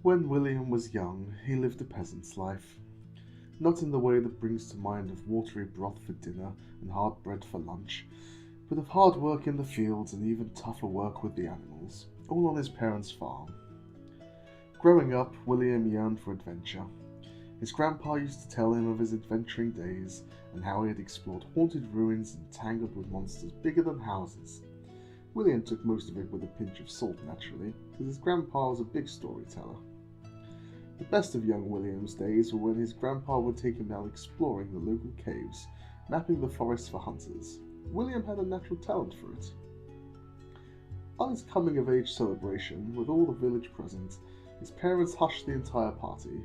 When William was young, he lived a peasant's life, not in the way that brings to mind of watery broth for dinner and hard bread for lunch, but of hard work in the fields and even tougher work with the animals, all on his parents' farm. Growing up, William yearned for adventure. His grandpa used to tell him of his adventuring days and how he had explored haunted ruins and tangled with monsters bigger than houses. William took most of it with a pinch of salt, naturally, because his grandpa was a big storyteller. The best of young William's days were when his grandpa would take him out exploring the local caves, mapping the forest for hunters. William had a natural talent for it. On his coming-of-age celebration, with all the village present, his parents hushed the entire party.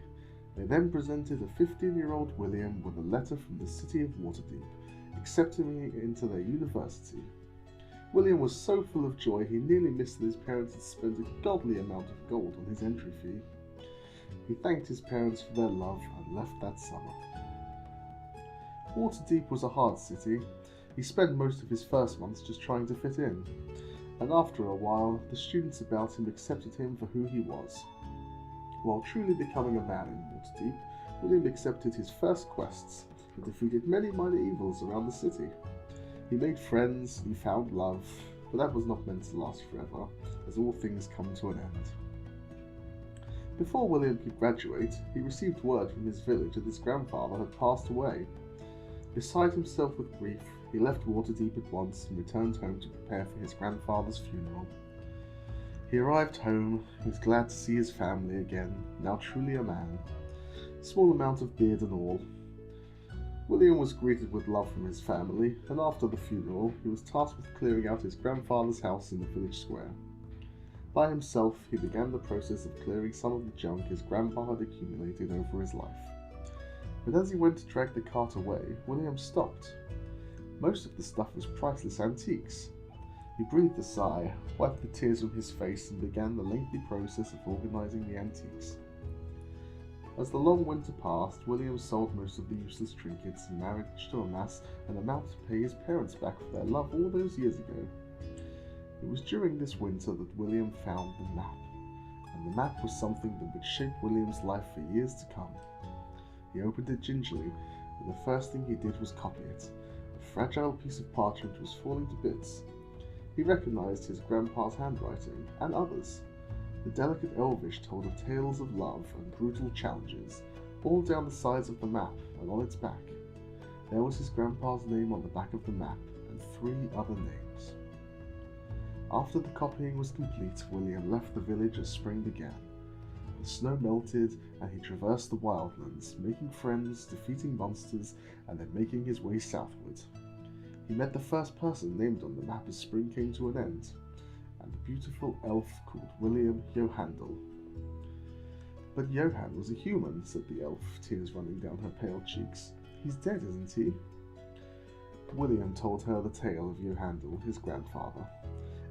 They then presented a 15-year-old William with a letter from the city of Waterdeep, accepting him into their university. William was so full of joy he nearly missed that his parents had spent a godly amount of gold on his entry fee. He thanked his parents for their love and left that summer. Waterdeep was a hard city. He spent most of his first months just trying to fit in, and after a while, the students about him accepted him for who he was. While truly becoming a man in Waterdeep, William accepted his first quests and defeated many minor evils around the city. He made friends, he found love, but that was not meant to last forever, as all things come to an end. Before William could graduate, he received word from his village that his grandfather had passed away. Beside himself with grief, he left Waterdeep at once and returned home to prepare for his grandfather's funeral. He arrived home, he was glad to see his family again, now truly a man, small amount of beard and all. William was greeted with love from his family, and after the funeral, he was tasked with clearing out his grandfather's house in the village square. By himself, he began the process of clearing some of the junk his grandpa had accumulated over his life. But as he went to drag the cart away, William stopped. Most of the stuff was priceless antiques. He breathed a sigh, wiped the tears from his face, and began the lengthy process of organizing the antiques. As the long winter passed, William sold most of the useless trinkets and managed to amass an amount to pay his parents back for their love all those years ago. It was during this winter that William found the map, and the map was something that would shape William's life for years to come. He opened it gingerly, and the first thing he did was copy it. A fragile piece of parchment was falling to bits. He recognized his grandpa's handwriting, and others. The delicate Elvish told of tales of love and brutal challenges, all down the sides of the map and on its back. There was his grandpa's name on the back of the map, and 3 other names. After the copying was complete, William left the village as spring began. The snow melted, and he traversed the wildlands, making friends, defeating monsters, and then making his way southward. He met the first person named on the map as spring came to an end, and a beautiful elf called William Johandel. But Johann was a human, said the elf, tears running down her pale cheeks. He's dead, isn't he? William told her the tale of Johandel, his grandfather,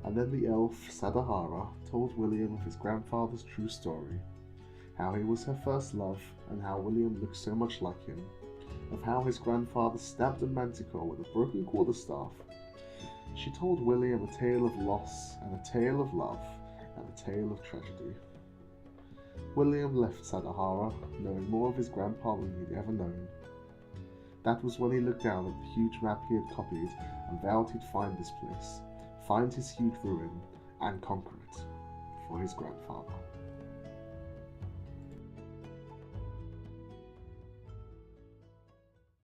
and then the elf, Sadahara, told William of his grandfather's true story, how he was her first love, and how William looked so much like him, of how his grandfather stabbed a manticore with a broken quarterstaff. She told William a tale of loss, and a tale of love, and a tale of tragedy. William left Sadahara, knowing more of his grandpa than he'd ever known. That was when he looked down at the huge map he had copied and vowed he'd find this place, find his huge ruin, and conquer it for his grandfather.